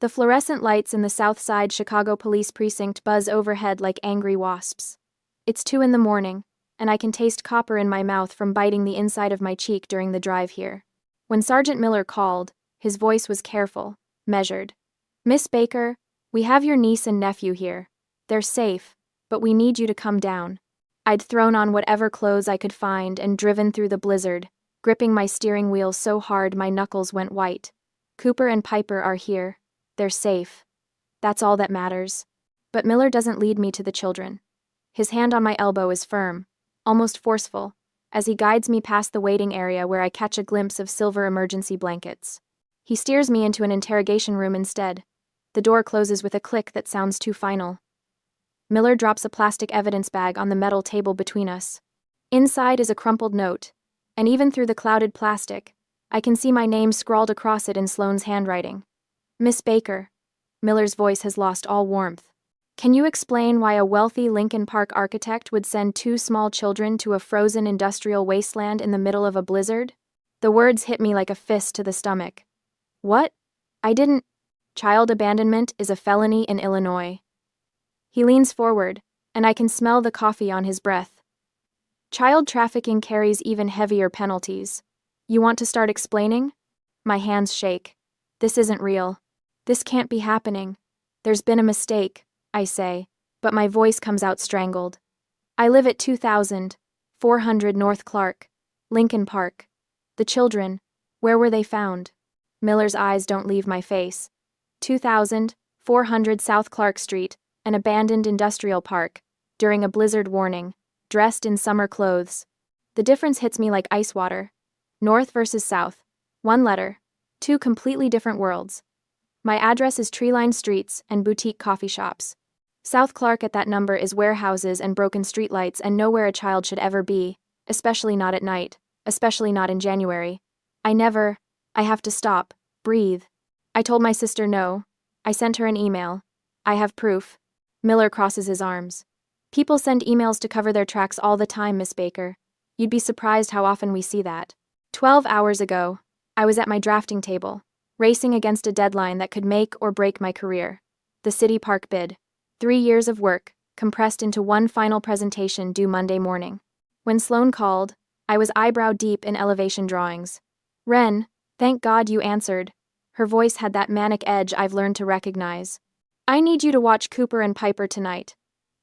The fluorescent lights in the South Side Chicago Police Precinct buzz overhead like angry wasps. It's 2 in the morning, and I can taste copper in my mouth from biting the inside of my cheek during the drive here. When Sergeant Miller called, his voice was careful, measured. "Miss Baker, we have your niece and nephew here. They're safe, but we need you to come down." I'd thrown on whatever clothes I could find and driven through the blizzard, gripping my steering wheel so hard my knuckles went white. Cooper and Piper are here. They're safe. That's all that matters. But Miller doesn't lead me to the children. His hand on my elbow is firm, almost forceful, as he guides me past the waiting area where I catch a glimpse of silver emergency blankets. He steers me into an interrogation room instead. The door closes with a click that sounds too final. Miller drops a plastic evidence bag on the metal table between us. Inside is a crumpled note, and even through the clouded plastic, I can see my name scrawled across it in Sloane's handwriting. "Miss Baker." Miller's voice has lost all warmth. "Can you explain why a wealthy Lincoln Park architect would send 2 small children to a frozen industrial wasteland in the middle of a blizzard?" The words hit me like a fist to the stomach. "What? I didn't—" "Child abandonment is a felony in Illinois." He leans forward, and I can smell the coffee on his breath. "Child trafficking carries even heavier penalties. You want to start explaining?" My hands shake. This isn't real. This can't be happening. There's been a mistake, I say, but my voice comes out strangled. "I live at 2400 North Clark, Lincoln Park. The children, where were they found?" Miller's eyes don't leave my face. 2400 South Clark Street, an abandoned industrial park, during a blizzard warning, dressed in summer clothes. The difference hits me like ice water. North versus south. 1 letter. 2 completely different worlds. My address is tree-lined streets and boutique coffee shops. South Clark at that number is warehouses and broken streetlights and nowhere a child should ever be, especially not at night, especially not in January. I have to stop, breathe. I told my sister no. I sent her an email. I have proof. Miller crosses his arms. "People send emails to cover their tracks all the time, Miss Baker. You'd be surprised how often we see that. 12 hours ago, I was at my drafting table, racing against a deadline that could make or break my career. The city park bid. 3 years of work, compressed into one final presentation due Monday morning. When Sloane called, I was eyebrow deep in elevation drawings. "Wren, thank God you answered." Her voice had that manic edge I've learned to recognize. "I need you to watch Cooper and Piper tonight.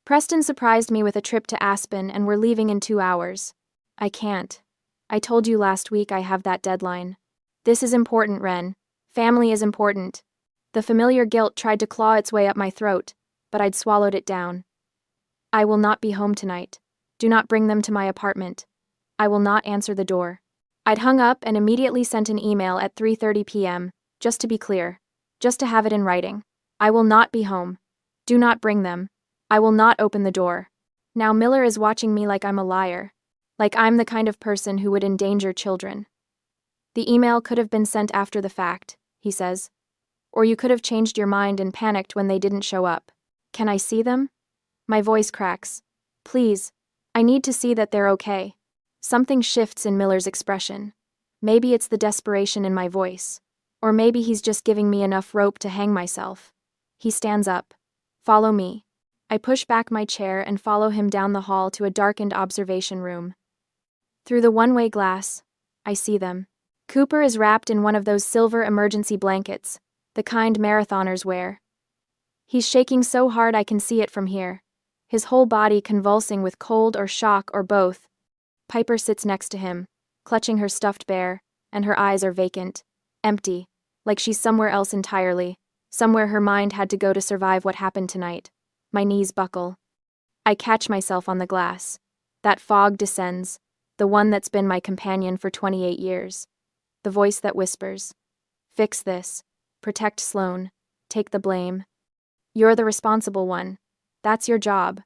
Preston surprised me with a trip to Aspen and we're leaving in 2 hours. I can't. I told you last week I have that deadline. This is important, Wren. Family is important." The familiar guilt tried to claw its way up my throat, but I'd swallowed it down. "I will not be home tonight. Do not bring them to my apartment. I will not answer the door." I'd hung up and immediately sent an email at 3:30 p.m., just to be clear, just to have it in writing. "I will not be home. Do not bring them. I will not open the door." Now Miller is watching me like I'm a liar, like I'm the kind of person who would endanger children. "The email could have been sent after the fact," he says. "Or you could have changed your mind and panicked when they didn't show up. Can I see them?" My voice cracks. "Please, I need to see that they're okay." Something shifts in Miller's expression. Maybe it's the desperation in my voice. Or maybe he's just giving me enough rope to hang myself. He stands up. "Follow me." I push back my chair and follow him down the hall to a darkened observation room. Through the one-way glass, I see them. Cooper is wrapped in one of those silver emergency blankets, the kind marathoners wear. He's shaking so hard I can see it from here, his whole body convulsing with cold or shock or both. Piper sits next to him, clutching her stuffed bear, and her eyes are vacant, empty, like she's somewhere else entirely, somewhere her mind had to go to survive what happened tonight. My knees buckle. I catch myself on the glass. That fog descends, the one that's been my companion for 28 years. The voice that whispers, "Fix this. Protect Sloane. Take the blame. You're the responsible one. That's your job."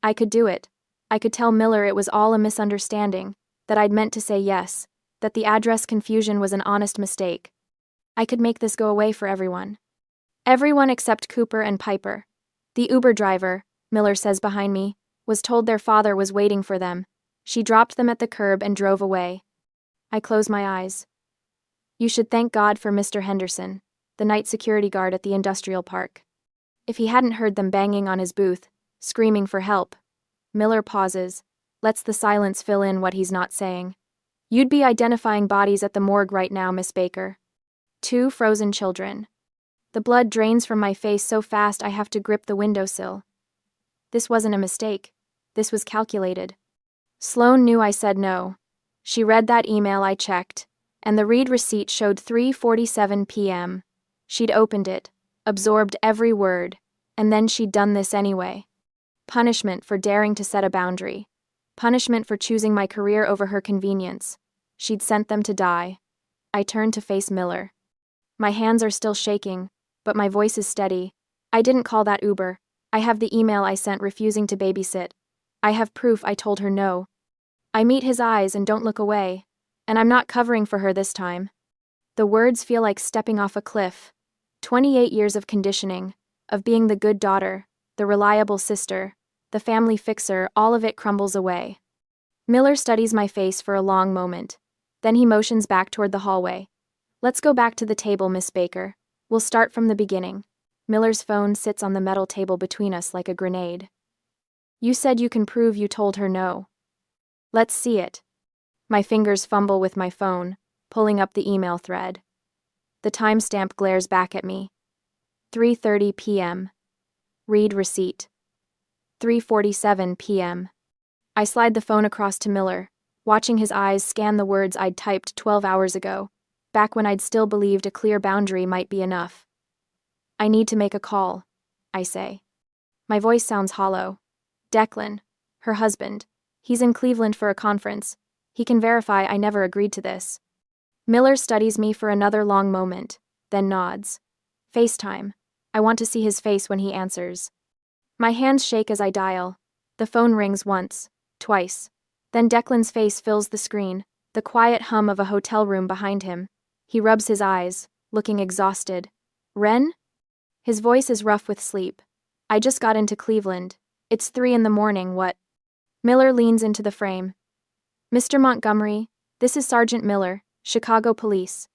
I could do it. I could tell Miller it was all a misunderstanding, that I'd meant to say yes, that the address confusion was an honest mistake. I could make this go away for everyone. Everyone except Cooper and Piper. The Uber driver, Miller says behind me, was told their father was waiting for them. She dropped them at the curb and drove away. I close my eyes. "You should thank God for Mr. Henderson. the night security guard at the industrial park. If he hadn't heard them banging on his booth, screaming for help. Miller pauses, lets the silence fill in what he's not saying. You'd be identifying bodies at the morgue right now, Miss Baker. 2 frozen children. The blood drains from my face so fast I have to grip the windowsill. This wasn't a mistake. This was calculated. Sloane knew I said no. She read that email I checked, and the read receipt showed 3:47 p.m. She'd opened it, absorbed every word, and then she'd done this anyway. Punishment for daring to set a boundary. Punishment for choosing my career over her convenience. She'd sent them to die. I turned to face Miller. My hands are still shaking, but my voice is steady. I didn't call that Uber. I have the email I sent refusing to babysit. I have proof I told her no. I meet his eyes and don't look away, and I'm not covering for her this time. The words feel like stepping off a cliff. 28 years of conditioning, of being the good daughter, the reliable sister, the family fixer, all of it crumbles away. Miller studies my face for a long moment. Then he motions back toward the hallway. Let's go back to the table, Miss Baker. We'll start from the beginning. Miller's phone sits on the metal table between us like a grenade. You said you can prove you told her no. Let's see it. My fingers fumble with my phone, pulling up the email thread. The timestamp glares back at me. 3:30 p.m. Read receipt. 3:47 p.m. I slide the phone across to Miller, watching his eyes scan the words I'd typed 12 hours ago, back when I'd still believed a clear boundary might be enough. I need to make a call, I say. My voice sounds hollow. Declan, her husband, he's in Cleveland for a conference. He can verify I never agreed to this. Miller studies me for another long moment, then nods. FaceTime. I want to see his face when he answers. My hands shake as I dial. The phone rings once, twice. Then Declan's face fills the screen, the quiet hum of a hotel room behind him. He rubs his eyes, looking exhausted. Ren? His voice is rough with sleep. I just got into Cleveland. It's 3 a.m, what? Miller leans into the frame. Mr. Montgomery, this is Sergeant Miller, Chicago Police.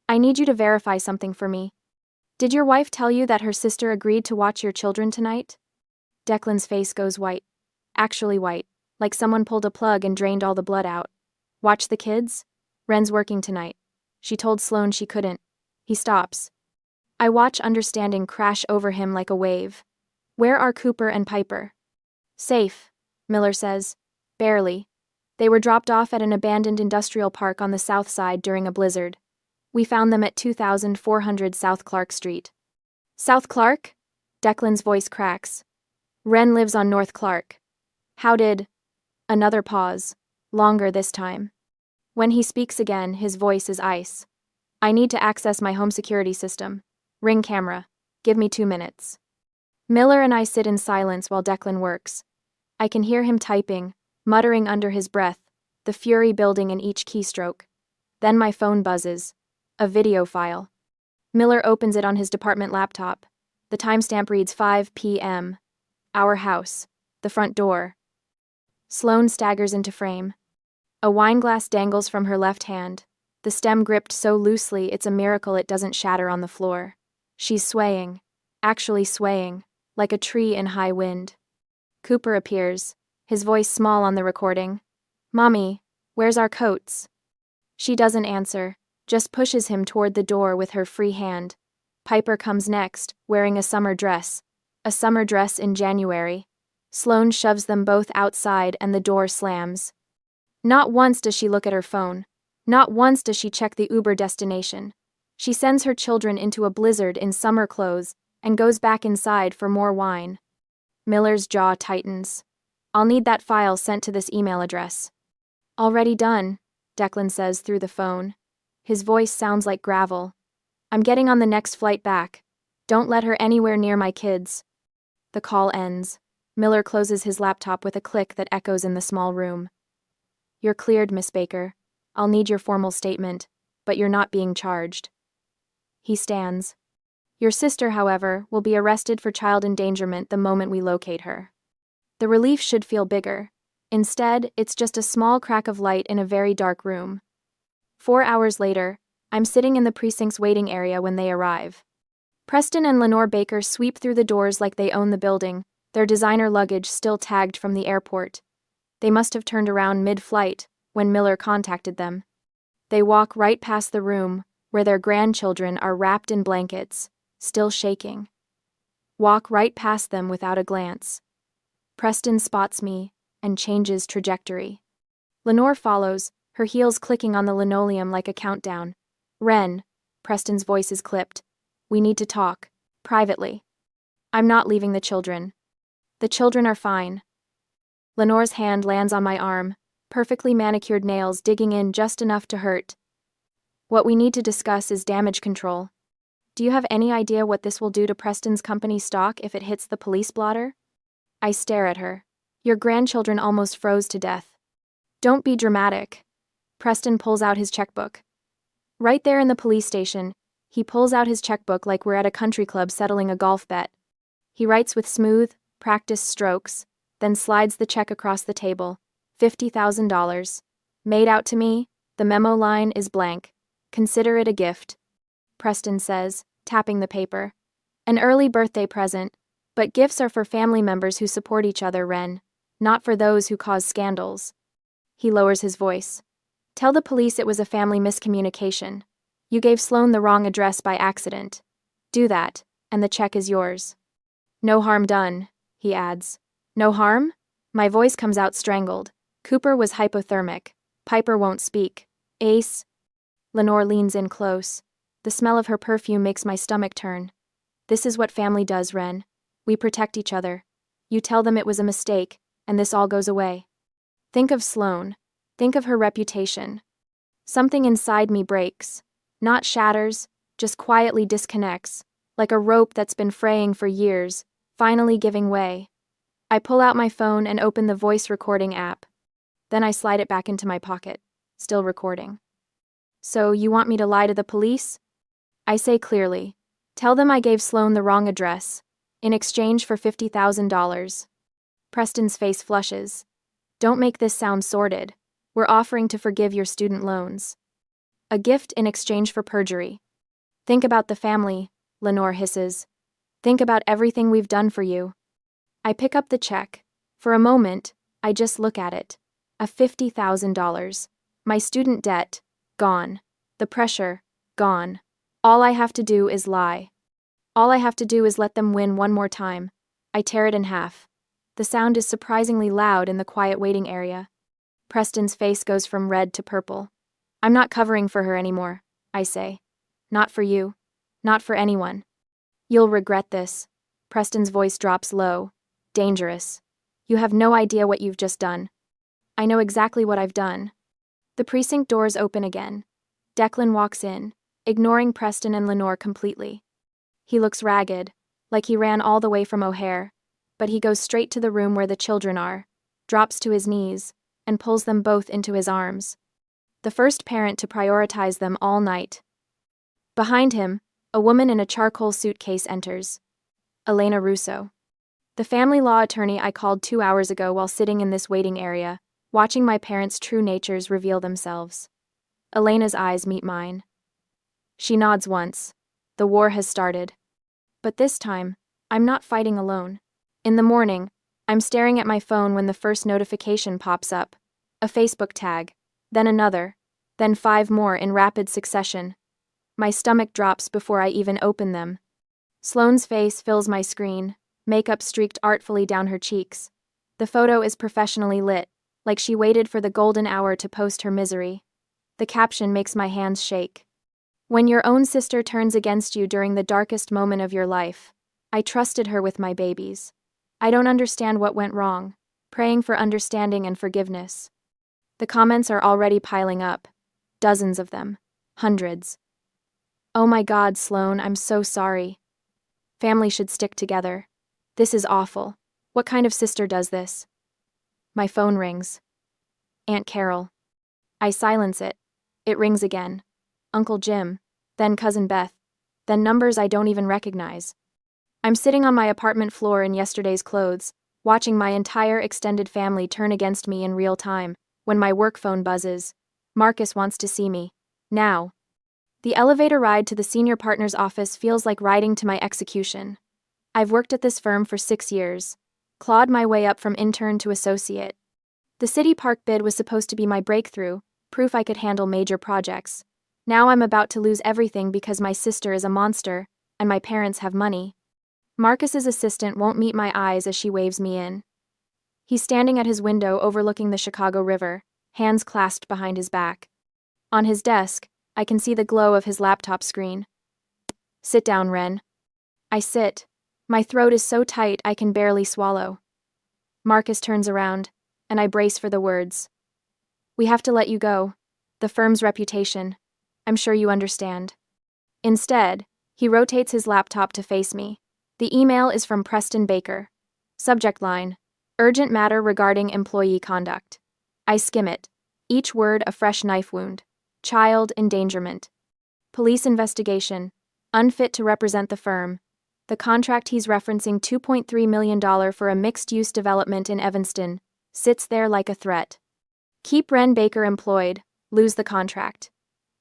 I need you to verify something for me. Did your wife tell you that her sister agreed to watch your children tonight? Declan's face goes white. Actually white, like someone pulled a plug and drained all the blood out. Watch the kids? Ren's working tonight. She told Sloane she couldn't. He stops. I watch understanding crash over him like a wave. Where are Cooper and Piper? Safe, Miller says. Barely. They were dropped off at an abandoned industrial park on the south side during a blizzard. We found them at 2400 South Clark Street. South Clark? Declan's voice cracks. Ren lives on North Clark. How did... Another pause. Longer this time. When he speaks again, his voice is ice. I need to access my home security system. Ring camera. Give me 2 minutes. Miller and I sit in silence while Declan works. I can hear him typing, muttering under his breath, the fury building in each keystroke. Then my phone buzzes. A video file. Miller opens it on his department laptop. The timestamp reads 5 p.m. Our house. The front door. Sloane staggers into frame. A wineglass dangles from her left hand, the stem gripped so loosely it's a miracle it doesn't shatter on the floor. She's swaying, actually swaying, like a tree in high wind. Cooper appears, his voice small on the recording. Mommy, where's our coats? She doesn't answer, just pushes him toward the door with her free hand. Piper comes next, wearing a summer dress in January. Sloane shoves them both outside and the door slams. Not once does she look at her phone. Not once does she check the Uber destination. She sends her children into a blizzard in summer clothes and goes back inside for more wine. Miller's jaw tightens. I'll need that file sent to this email address. Already done, Declan says through the phone. His voice sounds like gravel. I'm getting on the next flight back. Don't let her anywhere near my kids. The call ends. Miller closes his laptop with a click that echoes in the small room. You're cleared, Miss Baker. I'll need your formal statement, but you're not being charged. He stands. Your sister, however, will be arrested for child endangerment the moment we locate her. The relief should feel bigger. Instead, it's just a small crack of light in a very dark room. 4 hours later, I'm sitting in the precinct's waiting area when they arrive. Preston and Lenore Baker sweep through the doors like they own the building, their designer luggage still tagged from the airport. They must have turned around mid-flight when Miller contacted them. They walk right past the room where their grandchildren are wrapped in blankets, still shaking. Walk right past them without a glance. Preston spots me and changes trajectory. Lenore follows, her heels clicking on the linoleum like a countdown. "Ren," Preston's voice is clipped. "We need to talk. Privately. I'm not leaving the children. The children are fine." Lenore's hand lands on my arm, perfectly manicured nails digging in just enough to hurt. "What we need to discuss is damage control. Do you have any idea what this will do to Preston's company stock if it hits the police blotter?" I stare at her. "Your grandchildren almost froze to death." "Don't be dramatic." Preston pulls out his checkbook. Right there in the police station, he pulls out his checkbook like we're at a country club settling a golf bet. He writes with smooth, practiced strokes, then slides the check across the table. $50,000. Made out to me, the memo line is blank. Consider it a gift. Preston says, tapping the paper. An early birthday present, but gifts are for family members who support each other, Ren, not for those who cause scandals. He lowers his voice. Tell the police it was a family miscommunication. You gave Sloan the wrong address by accident. Do that, and the check is yours. No harm done, he adds. No harm? My voice comes out strangled. Cooper was hypothermic. Piper won't speak. Ace. Lenore leans in close. The smell of her perfume makes my stomach turn. This is what family does, Ren. We protect each other. You tell them it was a mistake, and this all goes away. Think of Sloan. Think of her reputation. Something inside me breaks. Not shatters, just quietly disconnects, like a rope that's been fraying for years, finally giving way. I pull out my phone and open the voice recording app. Then I slide it back into my pocket, still recording. So, you want me to lie to the police? I say clearly. Tell them I gave Sloan the wrong address, in exchange for $50,000. Preston's face flushes. Don't make this sound sordid. We're offering to forgive your student loans. A gift in exchange for perjury. Think about the family, Lenore hisses. Think about everything we've done for you. I pick up the check. For a moment, I just look at it. A $50,000. My student debt, gone. The pressure, gone. All I have to do is lie. All I have to do is let them win one more time. I tear it in half. The sound is surprisingly loud in the quiet waiting area. Preston's face goes from red to purple. I'm not covering for her anymore, I say. Not for you. Not for anyone. You'll regret this. Preston's voice drops low. Dangerous. You have no idea what you've just done. I know exactly what I've done. The precinct doors open again. Declan walks in, ignoring Preston and Lenore completely. He looks ragged, like he ran all the way from O'Hare, but he goes straight to the room where the children are, drops to his knees, and pulls them both into his arms. The first parent to prioritize them all night. Behind him, a woman in a charcoal suitcase enters. Elena Russo. The family law attorney I called 2 hours ago while sitting in this waiting area, watching my parents' true natures reveal themselves. Elena's eyes meet mine. She nods once. The war has started. But this time, I'm not fighting alone. In the morning, I'm staring at my phone when the first notification pops up. A Facebook tag, then another, then 5 more in rapid succession. My stomach drops before I even open them. Sloane's face fills my screen, makeup streaked artfully down her cheeks. The photo is professionally lit, like she waited for the golden hour to post her misery. The caption makes my hands shake. When your own sister turns against you during the darkest moment of your life, I trusted her with my babies. I don't understand what went wrong, praying for understanding and forgiveness. The comments are already piling up. Dozens of them. Hundreds. Oh my God, Sloan, I'm so sorry. Family should stick together. This is awful. What kind of sister does this? My phone rings. Aunt Carol. I silence it. It rings again. Uncle Jim, then Cousin Beth, then numbers I don't even recognize. I'm sitting on my apartment floor in yesterday's clothes, watching my entire extended family turn against me in real time, when my work phone buzzes. Marcus wants to see me. Now. The elevator ride to the senior partner's office feels like riding to my execution. I've worked at this firm for 6 years, clawed my way up from intern to associate. The city park bid was supposed to be my breakthrough, proof I could handle major projects. Now I'm about to lose everything because my sister is a monster, and my parents have money. Marcus's assistant won't meet my eyes as she waves me in. He's standing at his window overlooking the Chicago River, hands clasped behind his back. On his desk, I can see the glow of his laptop screen. Sit down, Ren. I sit. My throat is so tight I can barely swallow. Marcus turns around, and I brace for the words. We have to let you go. The firm's reputation. I'm sure you understand. Instead, he rotates his laptop to face me. The email is from Preston Baker. Subject line: urgent matter regarding employee conduct. I skim it. Each word a fresh knife wound. Child endangerment. Police investigation. Unfit to represent the firm. The contract he's referencing, $2.3 million for a mixed-use development in Evanston, sits there like a threat. Keep Ren Baker employed, lose the contract.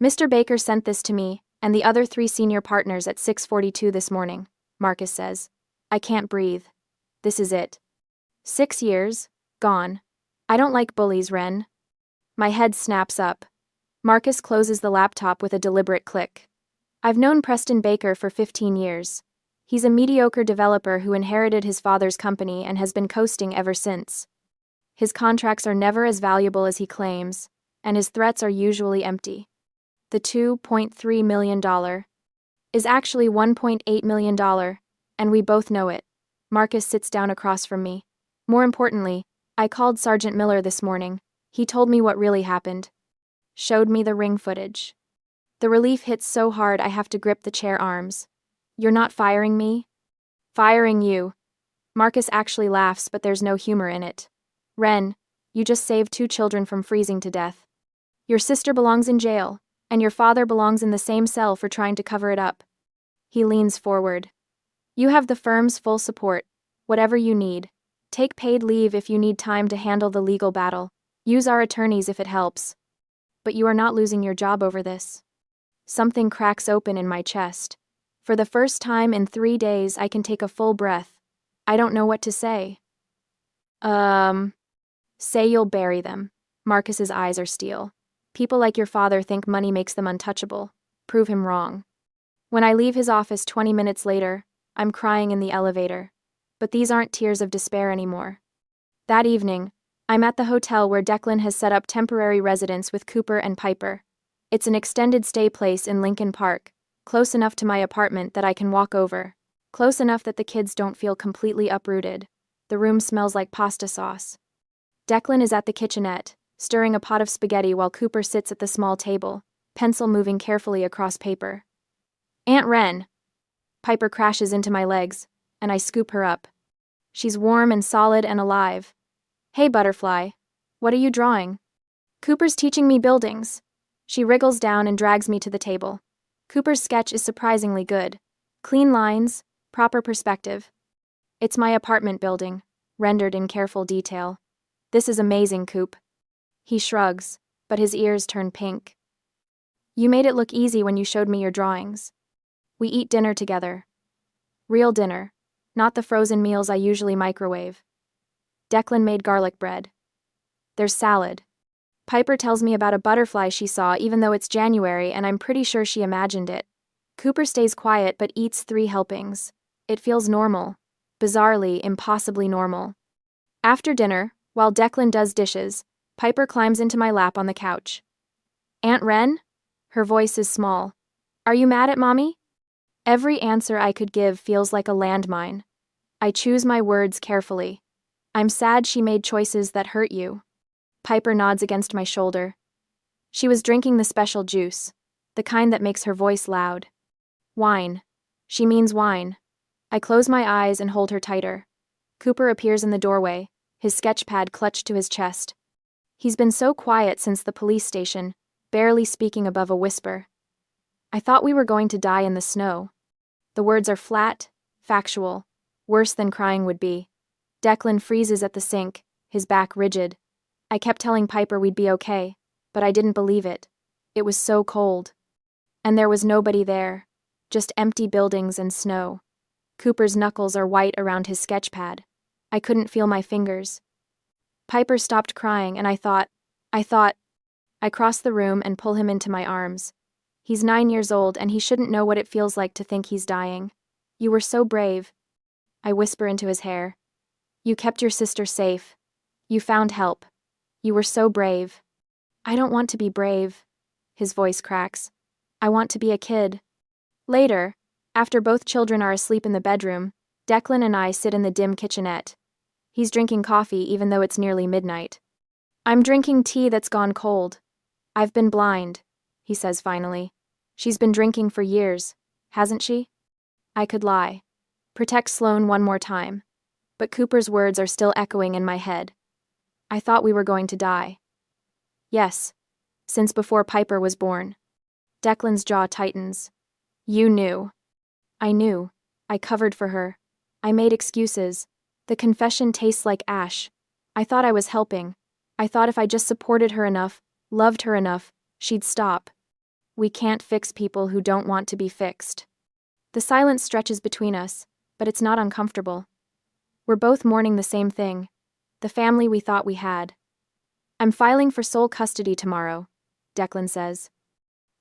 Mr. Baker sent this to me and the other 3 senior partners at 6:42 this morning, Marcus says. I can't breathe. This is it. 6 years, gone. I don't like bullies, Ren. My head snaps up. Marcus closes the laptop with a deliberate click. I've known Preston Baker for 15 years. He's a mediocre developer who inherited his father's company and has been coasting ever since. His contracts are never as valuable as he claims, and his threats are usually empty. The $2.3 million is actually $1.8 million, and we both know it. Marcus sits down across from me. More importantly, I called Sergeant Miller this morning. He told me what really happened. Showed me the ring footage. The relief hits so hard I have to grip the chair arms. You're not firing me? Firing you. Marcus actually laughs, but there's no humor in it. Ren, you just saved 2 children from freezing to death. Your sister belongs in jail, and your father belongs in the same cell for trying to cover it up. He leans forward. You have the firm's full support, whatever you need. Take paid leave if you need time to handle the legal battle. Use our attorneys if it helps. But you are not losing your job over this. Something cracks open in my chest. For the first time in 3 days, I can take a full breath. I don't know what to say. Say you'll bury them. Marcus's eyes are steel. People like your father think money makes them untouchable. Prove him wrong. When I leave his office 20 minutes later, I'm crying in the elevator. But these aren't tears of despair anymore. That evening, I'm at the hotel where Declan has set up temporary residence with Cooper and Piper. It's an extended stay place in Lincoln Park, close enough to my apartment that I can walk over, close enough that the kids don't feel completely uprooted. The room smells like pasta sauce. Declan is at the kitchenette, stirring a pot of spaghetti while Cooper sits at the small table, pencil moving carefully across paper. Aunt Ren! Piper crashes into my legs, and I scoop her up. She's warm and solid and alive. Hey, Butterfly. What are you drawing? Cooper's teaching me buildings. She wriggles down and drags me to the table. Cooper's sketch is surprisingly good. Clean lines, proper perspective. It's my apartment building, rendered in careful detail. This is amazing, Coop. He shrugs, but his ears turn pink. You made it look easy when you showed me your drawings. We eat dinner together. Real dinner, not the frozen meals I usually microwave. Declan made garlic bread. There's salad. Piper tells me about a butterfly she saw even though it's January and I'm pretty sure she imagined it. Cooper stays quiet but eats 3 helpings. It feels normal. Bizarrely, impossibly normal. After dinner, while Declan does dishes, Piper climbs into my lap on the couch. Aunt Ren? Her voice is small. Are you mad at Mommy? Every answer I could give feels like a landmine. I choose my words carefully. I'm sad she made choices that hurt you. Piper nods against my shoulder. She was drinking the special juice, the kind that makes her voice loud. Wine. She means wine. I close my eyes and hold her tighter. Cooper appears in the doorway, his sketchpad clutched to his chest. He's been so quiet since the police station, barely speaking above a whisper. I thought we were going to die in the snow. The words are flat, factual, worse than crying would be. Declan freezes at the sink, his back rigid. I kept telling Piper we'd be okay, but I didn't believe it. It was so cold. And there was nobody there. Just empty buildings and snow. Cooper's knuckles are white around his sketch pad. I couldn't feel my fingers. Piper stopped crying, and I thought. I cross the room and pull him into my arms. He's 9 years old, and he shouldn't know what it feels like to think he's dying. You were so brave. I whisper into his hair. You kept your sister safe. You found help. You were so brave. I don't want to be brave. His voice cracks. I want to be a kid. Later, after both children are asleep in the bedroom, Declan and I sit in the dim kitchenette. He's drinking coffee even though it's nearly midnight. I'm drinking tea that's gone cold. I've been blind, he says finally. She's been drinking for years, hasn't she? I could lie. Protect Sloane one more time. But Cooper's words are still echoing in my head. I thought we were going to die. Yes, since before Piper was born. Declan's jaw tightens. You knew. I knew. I covered for her. I made excuses. The confession tastes like ash. I thought I was helping. I thought if I just supported her enough, loved her enough, she'd stop. We can't fix people who don't want to be fixed. The silence stretches between us, but it's not uncomfortable. We're both mourning the same thing. The family we thought we had. I'm filing for sole custody tomorrow, Declan says.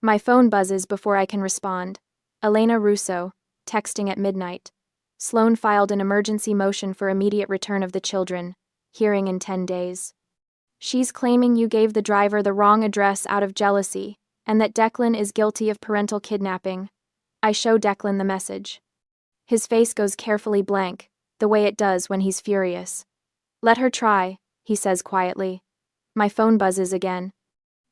My phone buzzes before I can respond. Elena Russo, texting at midnight. Sloane filed an emergency motion for immediate return of the children, hearing in 10 days. She's claiming you gave the driver the wrong address out of jealousy, and that Declan is guilty of parental kidnapping. I show Declan the message. His face goes carefully blank, the way it does when he's furious. Let her try, he says quietly. My phone buzzes again.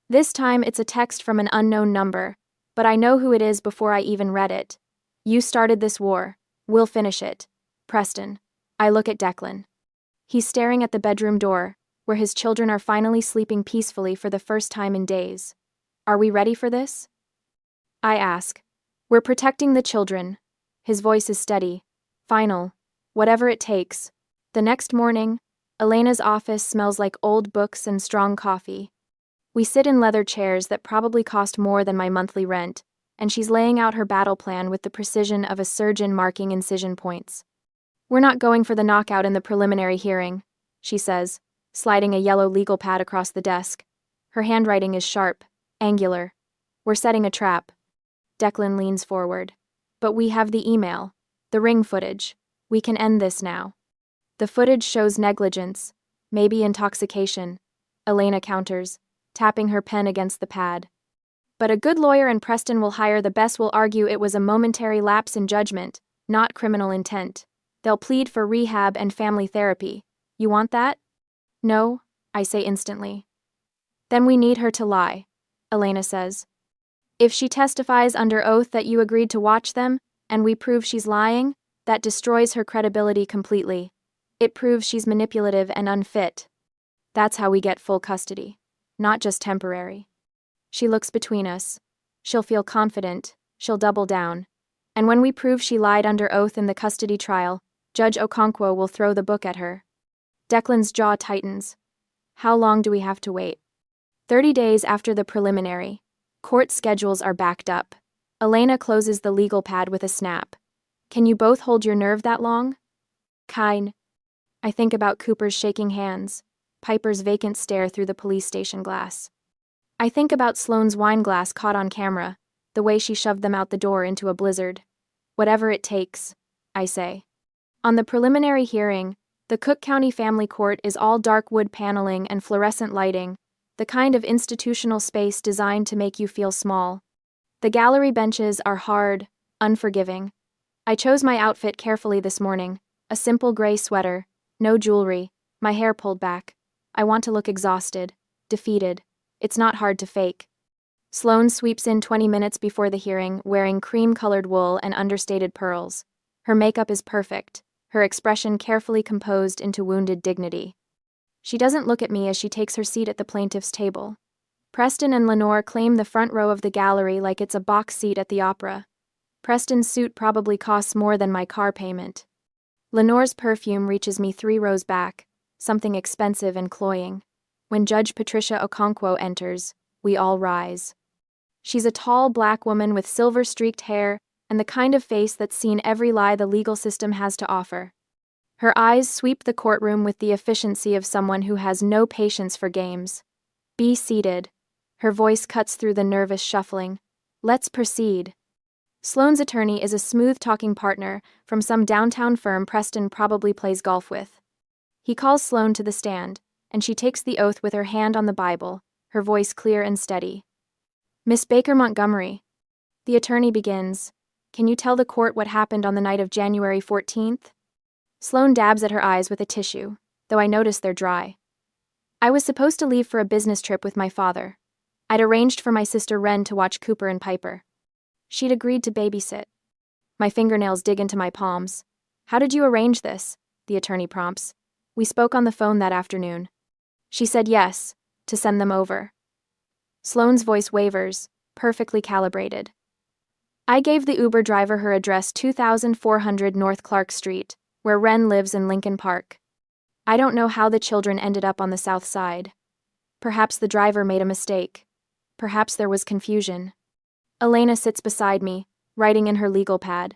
This time it's a text from an unknown number, but I know who it is before I even read it. You started this war. We'll finish it. Preston. I look at Declan. He's staring at the bedroom door, where his children are finally sleeping peacefully for the first time in days. Are we ready for this? I ask. We're protecting the children. His voice is steady. Final. Whatever it takes. The next morning, Elena's office smells like old books and strong coffee. We sit in leather chairs that probably cost more than my monthly rent, and she's laying out her battle plan with the precision of a surgeon marking incision points. We're not going for the knockout in the preliminary hearing, she says, sliding a yellow legal pad across the desk. Her handwriting is sharp, angular. We're setting a trap. Declan leans forward. But we have the email, the ring footage. We can end this now. The footage shows negligence, maybe intoxication, Elena counters, tapping her pen against the pad. But a good lawyer and Preston will hire the best will argue it was a momentary lapse in judgment, not criminal intent. They'll plead for rehab and family therapy. You want that? No, I say instantly. Then we need her to lie, Elena says. If she testifies under oath that you agreed to watch them, and we prove she's lying, that destroys her credibility completely. It proves she's manipulative and unfit. That's how we get full custody, not just temporary. She looks between us. She'll feel confident, she'll double down. And when we prove she lied under oath in the custody trial, Judge Okonkwo will throw the book at her. Declan's jaw tightens. How long do we have to wait? 30 days after the preliminary. Court schedules are backed up. Elena closes the legal pad with a snap. Can you both hold your nerve that long? Kine. I think about Cooper's shaking hands, Piper's vacant stare through the police station glass. I think about Sloane's wine glass caught on camera, the way she shoved them out the door into a blizzard. Whatever it takes, I say. On the preliminary hearing, the Cook County Family Court is all dark wood paneling and fluorescent lighting, the kind of institutional space designed to make you feel small. The gallery benches are hard, unforgiving. I chose my outfit carefully this morning, a simple gray sweater, no jewelry, my hair pulled back. I want to look exhausted, defeated. It's not hard to fake. Sloane sweeps in 20 minutes before the hearing, wearing cream-colored wool and understated pearls. Her makeup is perfect, her expression carefully composed into wounded dignity. She doesn't look at me as she takes her seat at the plaintiff's table. Preston and Lenore claim the front row of the gallery like it's a box seat at the opera. Preston's suit probably costs more than my car payment. Lenore's perfume reaches me 3 rows back, something expensive and cloying. When Judge Patricia Okonkwo enters, we all rise. She's a tall black woman with silver-streaked hair and the kind of face that's seen every lie the legal system has to offer. Her eyes sweep the courtroom with the efficiency of someone who has no patience for games. "Be seated." Her voice cuts through the nervous shuffling. "Let's proceed." Sloane's attorney is a smooth-talking partner from some downtown firm Preston probably plays golf with. He calls Sloane to the stand, and she takes the oath with her hand on the Bible, her voice clear and steady. "Miss Baker Montgomery," the attorney begins, "can you tell the court what happened on the night of January 14th? Sloane dabs at her eyes with a tissue, though I notice they're dry. "I was supposed to leave for a business trip with my father. I'd arranged for my sister Wren to watch Cooper and Piper. She'd agreed to babysit." My fingernails dig into my palms. "How did you arrange this?" the attorney prompts. "We spoke on the phone that afternoon. She said yes, to send them over." Sloane's voice wavers, perfectly calibrated. "I gave the Uber driver her address 2400 North Clark Street, where Wren lives in Lincoln Park. I don't know how the children ended up on the south side. Perhaps the driver made a mistake. Perhaps there was confusion." Elena sits beside me, writing in her legal pad.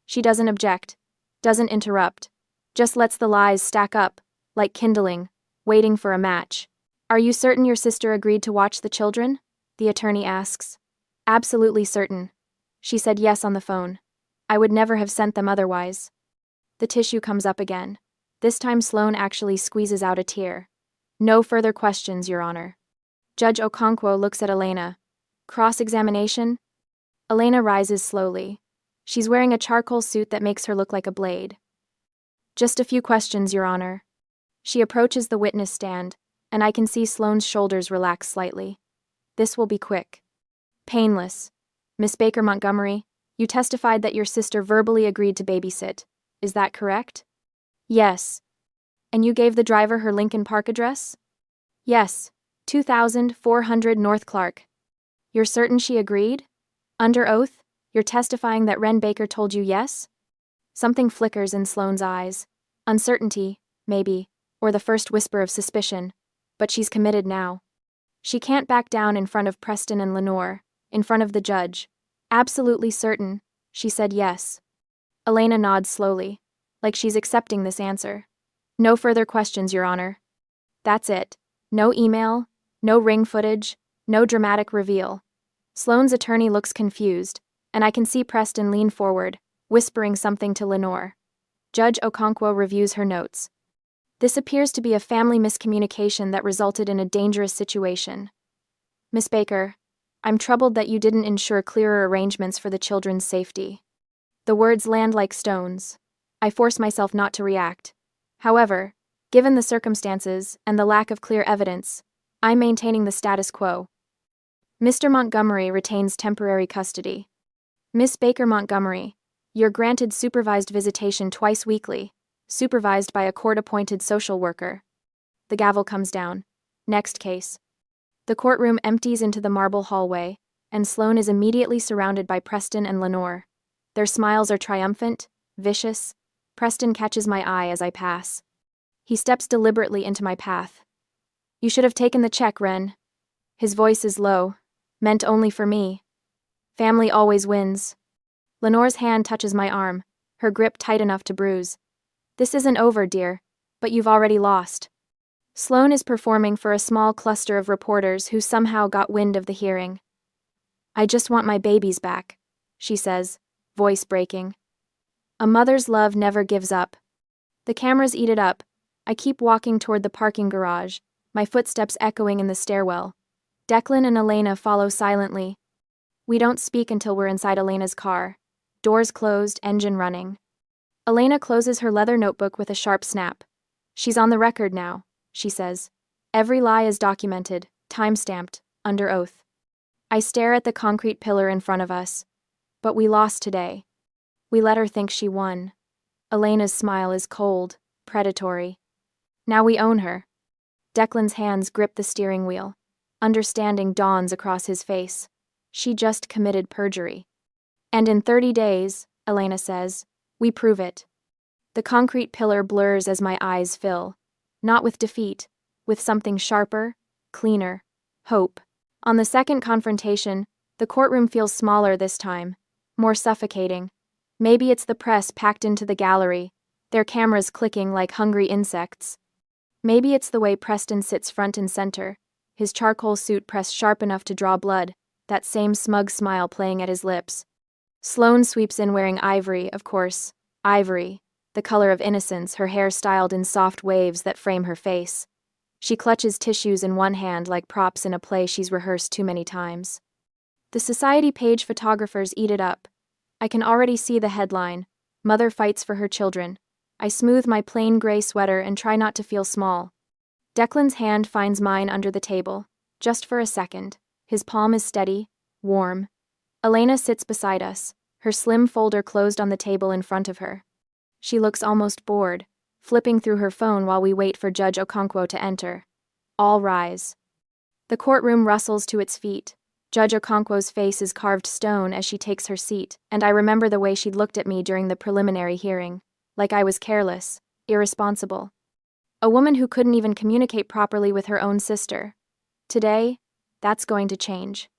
She doesn't object, doesn't interrupt, just lets the lies stack up, like kindling, waiting for a match. "Are you certain your sister agreed to watch the children?" the attorney asks. "Absolutely certain. She said yes on the phone. I would never have sent them otherwise." The tissue comes up again. This time Sloane actually squeezes out a tear. "No further questions, Your Honor." Judge Okonkwo looks at Elena. "Cross-examination?" Elena rises slowly. She's wearing a charcoal suit that makes her look like a blade. "Just a few questions, Your Honor." She approaches the witness stand, and I can see Sloane's shoulders relax slightly. "This will be quick." "Painless. Miss Baker Montgomery, you testified that your sister verbally agreed to babysit. Is that correct?" "Yes." "And you gave the driver her Lincoln Park address?" "Yes, 2400 North Clark." "You're certain she agreed? Under oath, you're testifying that Wren Baker told you yes?" Something flickers in Sloane's eyes. Uncertainty, maybe, or the first whisper of suspicion, but she's committed now. She can't back down in front of Preston and Lenore, in front of the judge. "Absolutely certain," she said yes. Elena nods slowly, like she's accepting this answer. "No further questions, Your Honor." That's it. No email, no ring footage, no dramatic reveal. Sloane's attorney looks confused, and I can see Preston lean forward, whispering something to Lenore. Judge Okonkwo reviews her notes. "This appears to be a family miscommunication that resulted in a dangerous situation. Miss Baker, I'm troubled that you didn't ensure clearer arrangements for the children's safety." The words land like stones. I force myself not to react. However, given the circumstances and the lack of clear evidence, I'm maintaining the status quo. Mr. Montgomery retains temporary custody. Miss Baker Montgomery, you're granted supervised visitation twice weekly, supervised by a court-appointed social worker. The gavel comes down. Next case. The courtroom empties into the marble hallway, and Sloane is immediately surrounded by Preston and Lenore. Their smiles are triumphant, vicious. Preston catches my eye as I pass. He steps deliberately into my path. "You should have taken the check, Wren." His voice is low, meant only for me. Family always wins. Lenore's hand touches my arm, her grip tight enough to bruise. "This isn't over, dear, but you've already lost." Sloane is performing for a small cluster of reporters who somehow got wind of the hearing. "I just want my babies back," she says, voice breaking. A mother's love never gives up. The cameras eat it up. I keep walking toward the parking garage, my footsteps echoing in the stairwell. Declan and Elena follow silently. We don't speak until we're inside Elena's car. Doors closed, engine running. Elena closes her leather notebook with a sharp snap. "She's on the record now," she says. "Every lie is documented, time-stamped, under oath." I stare at the concrete pillar in front of us. But we lost today. We let her think she won. Elena's smile is cold, predatory. Now we own her. Declan's hands grip the steering wheel. Understanding dawns across his face. She just committed perjury. "And in 30 days, Elena says, we prove it." The concrete pillar blurs as my eyes fill. Not with defeat, with something sharper, cleaner, hope. On the second confrontation, The courtroom feels smaller this time, more suffocating. Maybe it's the press packed into the gallery, their cameras clicking like hungry insects. Maybe it's the way Preston sits front and center, his charcoal suit pressed sharp enough to draw blood, that same smug smile playing at his lips. Sloane sweeps in wearing ivory, of course, ivory, the color of innocence, her hair styled in soft waves that frame her face. She clutches tissues in one hand like props in a play she's rehearsed too many times. The society page photographers eat it up. I can already see the headline, "Mother Fights for Her Children." I smooth my plain gray sweater and try not to feel small. Declan's hand finds mine under the table, just for a second. His palm is steady, warm. Elena sits beside us, her slim folder closed on the table in front of her. She looks almost bored, flipping through her phone while we wait for Judge Okonkwo to enter. All rise. The courtroom rustles to its feet. Judge Okonkwo's face is carved stone as she takes her seat, and I remember the way she'd looked at me during the preliminary hearing, like I was careless, irresponsible. A woman who couldn't even communicate properly with her own sister. Today, that's going to change.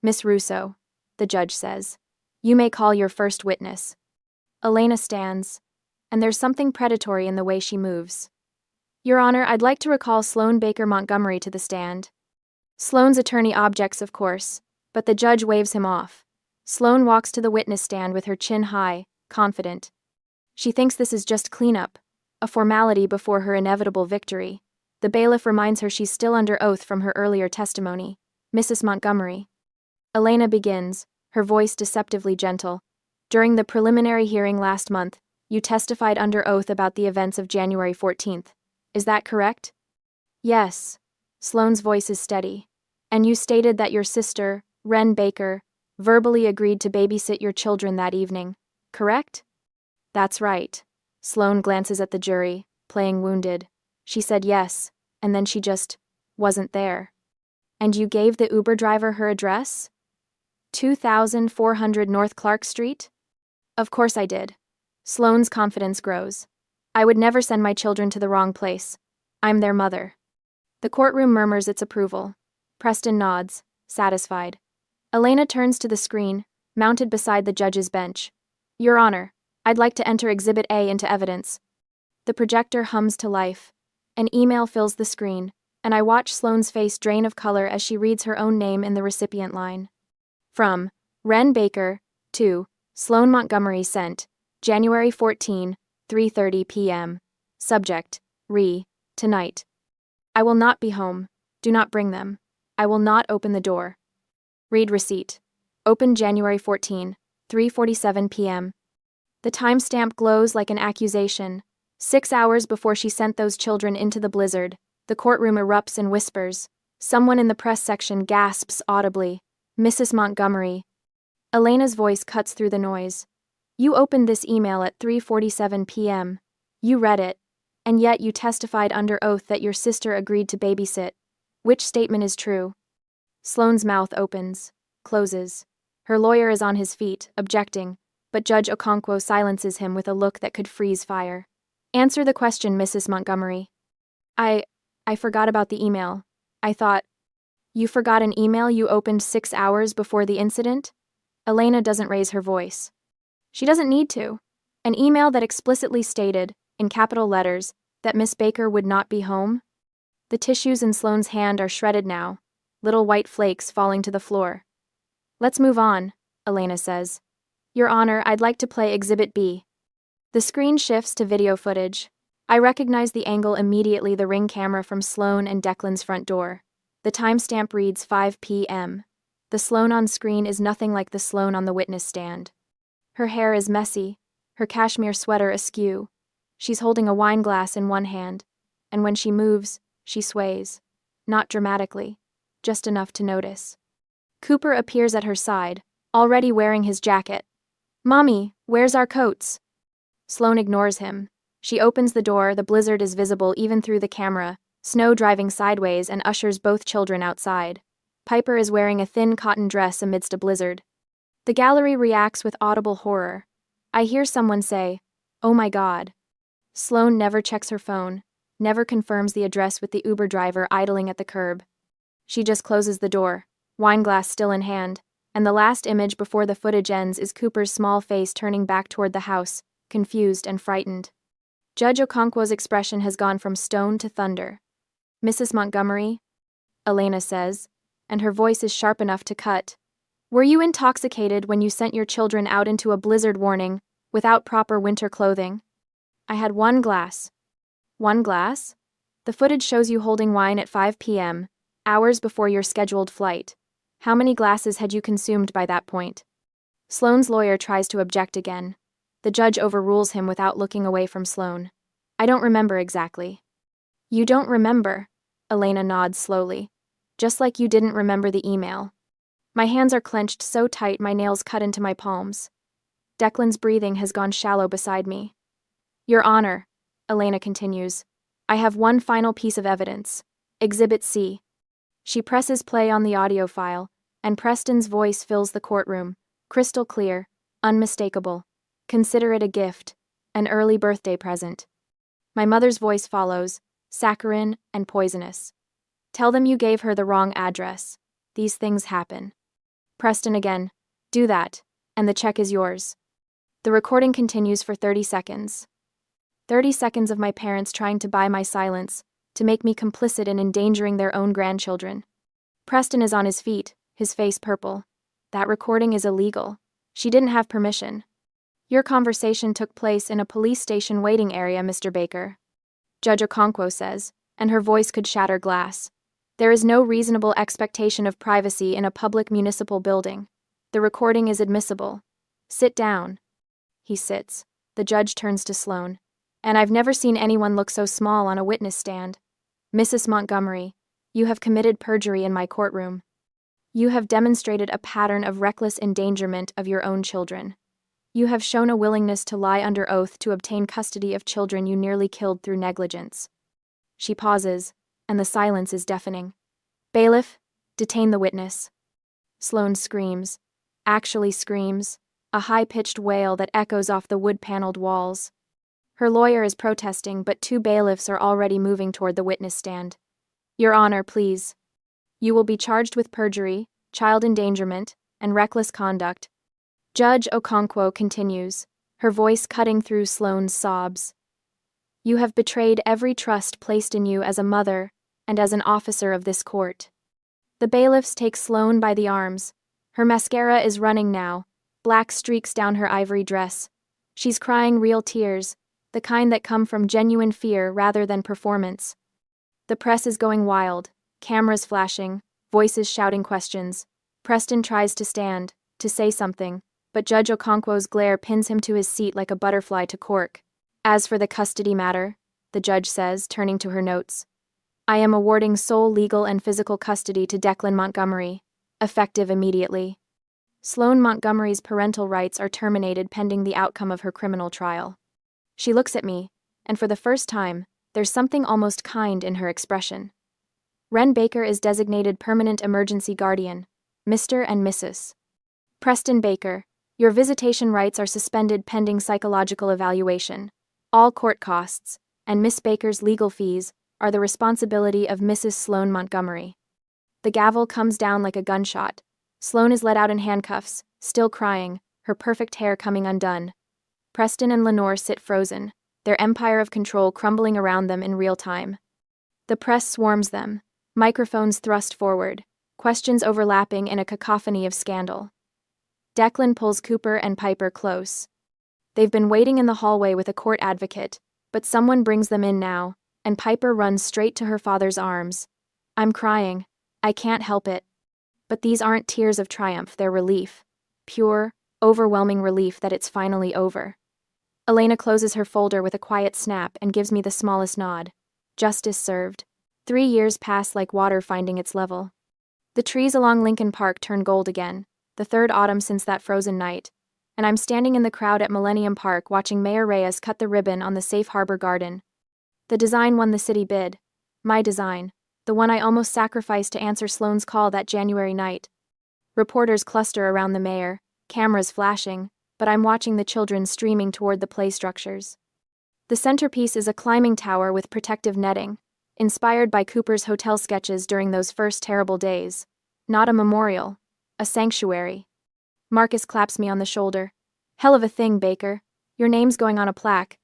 "Miss Russo," the judge says, "you may call your first witness." Elena stands, and there's something predatory in the way she moves. "Your Honor, I'd like to recall Sloane Baker Montgomery to the stand." Sloane's attorney objects, of course, but the judge waves him off. Sloane walks to the witness stand with her chin high, confident. She thinks this is just cleanup, a formality before her inevitable victory. The bailiff reminds her she's still under oath from her earlier testimony. "Mrs. Montgomery." Elena begins, her voice deceptively gentle. "During the preliminary hearing last month, you testified under oath about the events of January 14th. Is that correct?" "Yes." Sloane's voice is steady. "And you stated that your sister, Wren Baker, verbally agreed to babysit your children that evening, correct?" "That's right." Sloane glances at the jury, playing wounded. She said yes, and then she just wasn't there. "And you gave the Uber driver her address? 2400 North Clark Street?" "Of course I did." Sloane's confidence grows. "I would never send my children to the wrong place. I'm their mother." The courtroom murmurs its approval. Preston nods, satisfied. Elena turns to the screen, mounted beside the judge's bench. "Your Honor, I'd like to enter Exhibit A into evidence." The projector hums to life. An email fills the screen, and I watch Sloane's face drain of color as she reads her own name in the recipient line. From Wren Baker to Sloane Montgomery sent, January 14, 3:30 p.m. Subject, tonight. I will not be home. Do not bring them. I will not open the door. Read receipt. Open January 14, 3:47 p.m. The timestamp glows like an accusation. 6 hours before she sent those children into the blizzard, the courtroom erupts in whispers. Someone in the press section gasps audibly, "Mrs. Montgomery." Elena's voice cuts through the noise. "You opened this email at 3:47 p.m. You read it, and yet you testified under oath that your sister agreed to babysit. Which statement is true?" Sloane's mouth opens, closes. Her lawyer is on his feet, objecting, but Judge Okonkwo silences him with a look that could freeze fire. "Answer the question, Mrs. Montgomery." I forgot about the email. I thought." "You forgot an email you opened 6 hours before the incident?" Elena doesn't raise her voice. She doesn't need to. An email that explicitly stated, in capital letters, that Miss Baker would not be home? The tissues in Sloane's hand are shredded now, little white flakes falling to the floor. "Let's move on," Elena says. "Your Honor, I'd like to play Exhibit B." The screen shifts to video footage. I recognize the angle immediately, the ring camera from Sloane and Declan's front door. The timestamp reads 5 p.m. The Sloane on screen is nothing like the Sloane on the witness stand. Her hair is messy, her cashmere sweater askew. She's holding a wine glass in one hand, and when she moves, she sways. Not dramatically, just enough to notice. Cooper appears at her side, already wearing his jacket. "Mommy, where's our coats?" Sloane ignores him. She opens the door, the blizzard is visible even through the camera, snow driving sideways, and ushers both children outside. Piper is wearing a thin cotton dress amidst a blizzard. The gallery reacts with audible horror. I hear someone say, "Oh my God." Sloane never checks her phone, never confirms the address with the Uber driver idling at the curb. She just closes the door, wine glass still in hand, and the last image before the footage ends is Cooper's small face turning back toward the house, confused and frightened. Judge Okonkwo's expression has gone from stone to thunder. "Mrs. Montgomery," Elena says, and her voice is sharp enough to cut. "Were you intoxicated when you sent your children out into a blizzard warning, without proper winter clothing?" "I had 1 glass." "1 glass? The footage shows you holding wine at 5 p.m., hours before your scheduled flight. How many glasses had you consumed by that point?" Sloane's lawyer tries to object again. The judge overrules him without looking away from Sloane. "I don't remember exactly." "You don't remember?" Elena nods slowly. "Just like you didn't remember the email." My hands are clenched so tight my nails cut into my palms. Declan's breathing has gone shallow beside me. "Your Honor," Elena continues, "I have one final piece of evidence. Exhibit C." She presses play on the audio file, and Preston's voice fills the courtroom, crystal clear, unmistakable. "Consider it a gift, an early birthday present." My mother's voice follows, saccharine and poisonous. "Tell them you gave her the wrong address. These things happen." Preston again, "Do that, and the check is yours." The recording continues for 30 seconds. 30 seconds of my parents trying to buy my silence, to make me complicit in endangering their own grandchildren. Preston is on his feet, his face purple. "That recording is illegal. She didn't have permission." "Your conversation took place in a police station waiting area, Mr. Baker," Judge Okonkwo says, and her voice could shatter glass. "There is no reasonable expectation of privacy in a public municipal building. The recording is admissible. Sit down." He sits. The judge turns to Sloane. "And I've never seen anyone look so small on a witness stand. Mrs. Montgomery, you have committed perjury in my courtroom. You have demonstrated a pattern of reckless endangerment of your own children. You have shown a willingness to lie under oath to obtain custody of children you nearly killed through negligence." She pauses, and the silence is deafening. "Bailiff, detain the witness." Sloane screams. Actually screams, a high-pitched wail that echoes off the wood-paneled walls. Her lawyer is protesting, but 2 bailiffs are already moving toward the witness stand. "Your Honor, please. You will be charged with perjury, child endangerment, and reckless conduct." Judge Okonkwo continues, her voice cutting through Sloane's sobs. "You have betrayed every trust placed in you as a mother and as an officer of this court." The bailiffs take Sloane by the arms. Her mascara is running now, black streaks down her ivory dress. She's crying real tears, the kind that come from genuine fear rather than performance. The press is going wild, cameras flashing, voices shouting questions. Preston tries to stand, to say something, but Judge Okonkwo's glare pins him to his seat like a butterfly to cork. "As for the custody matter," the judge says, turning to her notes, "I am awarding sole legal and physical custody to Declan Montgomery, effective immediately." Sloane Montgomery's parental rights are terminated pending the outcome of her criminal trial. She looks at me, and for the first time, there's something almost kind in her expression. Wren Baker is designated permanent emergency guardian, Mr. and Mrs. Preston Baker. Your visitation rights are suspended pending psychological evaluation. All court costs, and Miss Baker's legal fees, are the responsibility of Mrs. Sloane Montgomery. The gavel comes down like a gunshot. Sloane is let out in handcuffs, still crying, her perfect hair coming undone. Preston and Lenore sit frozen, their empire of control crumbling around them in real time. The press swarms them, microphones thrust forward, questions overlapping in a cacophony of scandal. Declan pulls Cooper and Piper close. They've been waiting in the hallway with a court advocate, but someone brings them in now, and Piper runs straight to her father's arms. "I'm crying. I can't help it." But these aren't tears of triumph, they're relief. Pure, overwhelming relief that it's finally over. Elena closes her folder with a quiet snap and gives me the smallest nod. Justice served. 3 years pass like water finding its level. The trees along Lincoln Park turn gold again, the 3rd autumn since that frozen night, and I'm standing in the crowd at Millennium Park watching Mayor Reyes cut the ribbon on the Safe Harbor Garden. The design won the city bid. My design, the one I almost sacrificed to answer Sloane's call that January night. Reporters cluster around the mayor, cameras flashing, but I'm watching the children streaming toward the play structures. The centerpiece is a climbing tower with protective netting, inspired by Cooper's hotel sketches during those first terrible days. Not a memorial, A sanctuary. Marcus claps me on the shoulder. Hell of a thing, Baker. Your name's going on a plaque.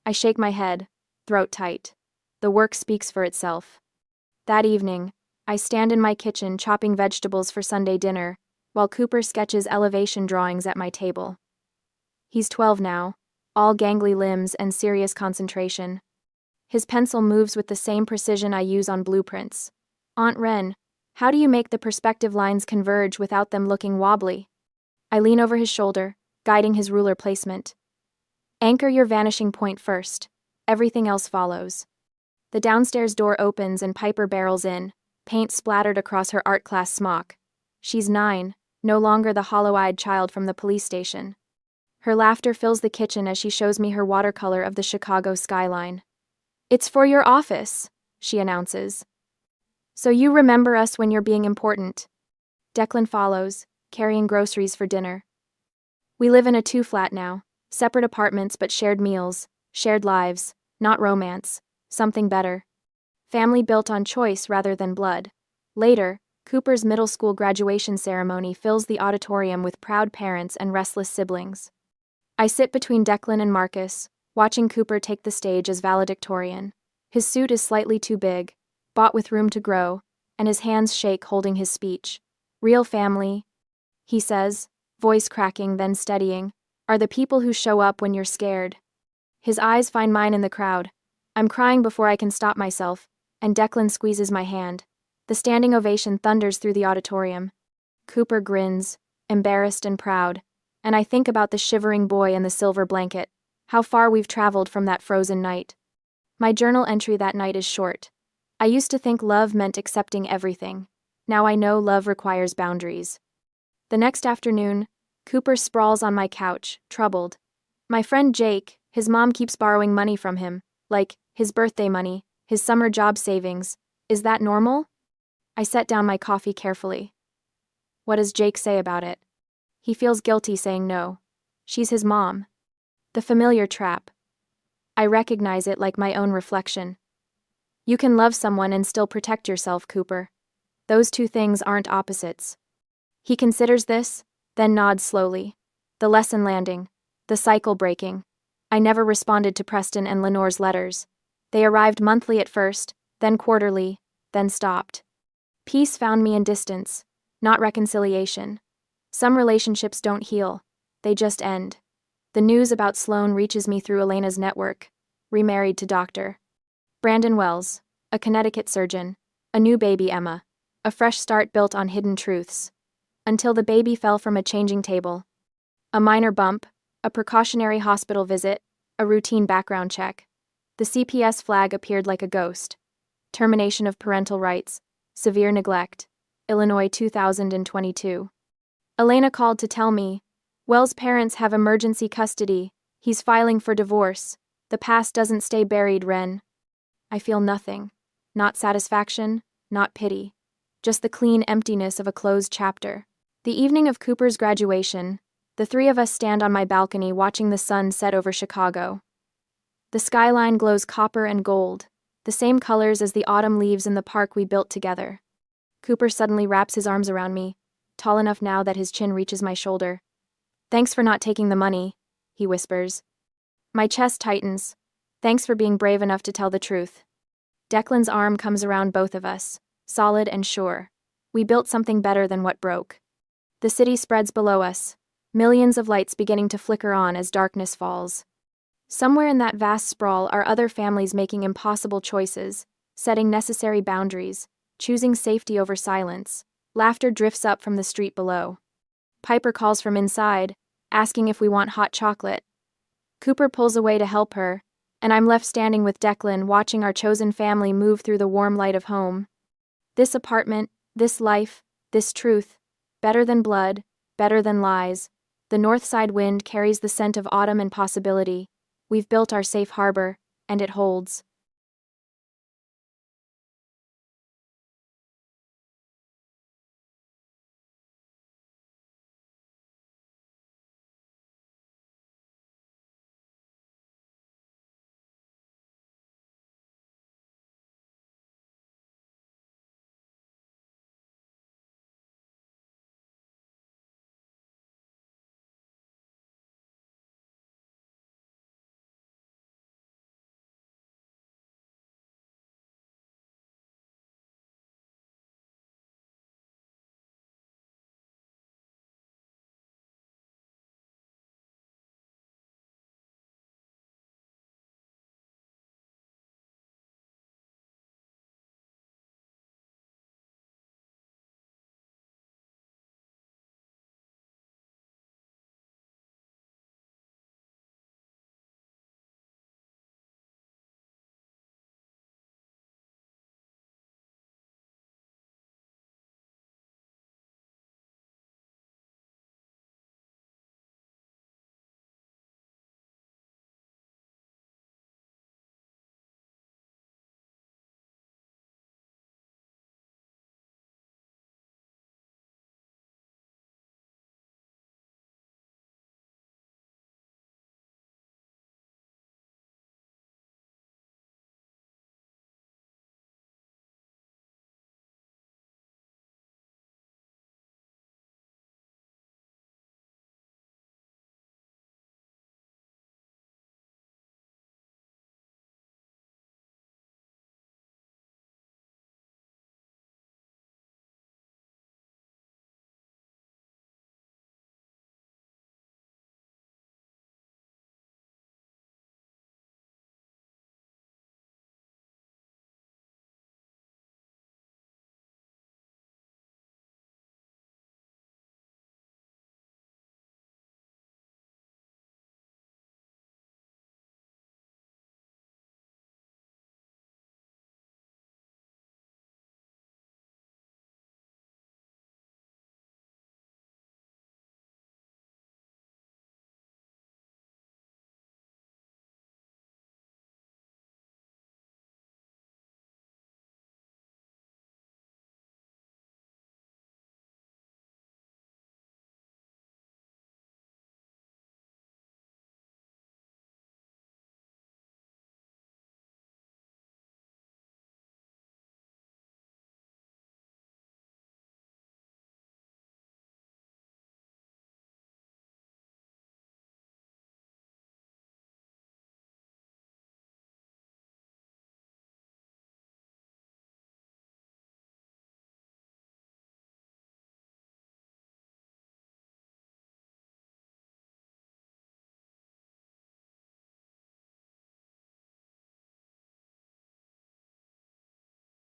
I shake my head, throat tight. The work speaks for itself. That evening, I stand in my kitchen chopping vegetables for Sunday dinner, while Cooper sketches elevation drawings at my table. He's 12 now, all gangly limbs and serious concentration. His pencil moves with the same precision I use on blueprints. Aunt Wren, how do you make the perspective lines converge without them looking wobbly? I lean over his shoulder, guiding his ruler placement. Anchor your vanishing point first. Everything else follows. The downstairs door opens and Piper barrels in, paint splattered across her art class smock. She's 9, no longer the hollow-eyed child from the police station. Her laughter fills the kitchen as she shows me her watercolor of the Chicago skyline. It's for your office, she announces. So you remember us when you're being important. Declan follows, carrying groceries for dinner. We live in a 2-flat now, separate apartments but shared meals, shared lives, not romance, something better. Family built on choice rather than blood. Later, Cooper's middle school graduation ceremony fills the auditorium with proud parents and restless siblings. I sit between Declan and Marcus, watching Cooper take the stage as valedictorian. His suit is slightly too big, bought with room to grow, and his hands shake holding his speech. Real family, he says, voice cracking then steadying, are the people who show up when you're scared. His eyes find mine in the crowd. I'm crying before I can stop myself, and Declan squeezes my hand. The standing ovation thunders through the auditorium. Cooper grins, embarrassed and proud, and I think about the shivering boy in the silver blanket, how far we've traveled from that frozen night. My journal entry that night is short. I used to think love meant accepting everything. Now I know love requires boundaries. The next afternoon, Cooper sprawls on my couch, troubled. My friend Jake, his mom keeps borrowing money from him, like his birthday money, his summer job savings. Is that normal? I set down my coffee carefully. What does Jake say about it? He feels guilty saying no. She's his mom. The familiar trap. I recognize it like my own reflection. You can love someone and still protect yourself, Cooper. Those two things aren't opposites. He considers this, then nods slowly. The lesson landing. The cycle breaking. I never responded to Preston and Lenore's letters. They arrived monthly at first, then quarterly, then stopped. Peace found me in distance, not reconciliation. Some relationships don't heal, they just end. The news about Sloan reaches me through Elena's network, remarried to Dr. Brandon Wells, a Connecticut surgeon, a new baby Emma, a fresh start built on hidden truths. Until the baby fell from a changing table. A minor bump, a precautionary hospital visit, a routine background check. The CPS flag appeared like a ghost. Termination of parental rights, severe neglect, Illinois 2022. Elena called to tell me, Wells' parents have emergency custody, he's filing for divorce, the past doesn't stay buried, Wren. I feel nothing, not satisfaction, not pity, just the clean emptiness of a closed chapter. The evening of Cooper's graduation, the three of us stand on my balcony watching the sun set over Chicago. The skyline glows copper and gold, the same colors as the autumn leaves in the park we built together. Cooper suddenly wraps his arms around me, tall enough now that his chin reaches my shoulder. Thanks for not taking the money, he whispers. My chest tightens. Thanks for being brave enough to tell the truth. Declan's arm comes around both of us, solid and sure. We built something better than what broke. The city spreads below us, millions of lights beginning to flicker on as darkness falls. Somewhere in that vast sprawl are other families making impossible choices, setting necessary boundaries, choosing safety over silence. Laughter drifts up from the street below. Piper calls from inside, asking if we want hot chocolate. Cooper pulls away to help her, and I'm left standing with Declan watching our chosen family move through the warm light of home. This apartment, this life, this truth, better than blood, better than lies. The north side wind carries the scent of autumn and possibility. We've built our safe harbor, and it holds.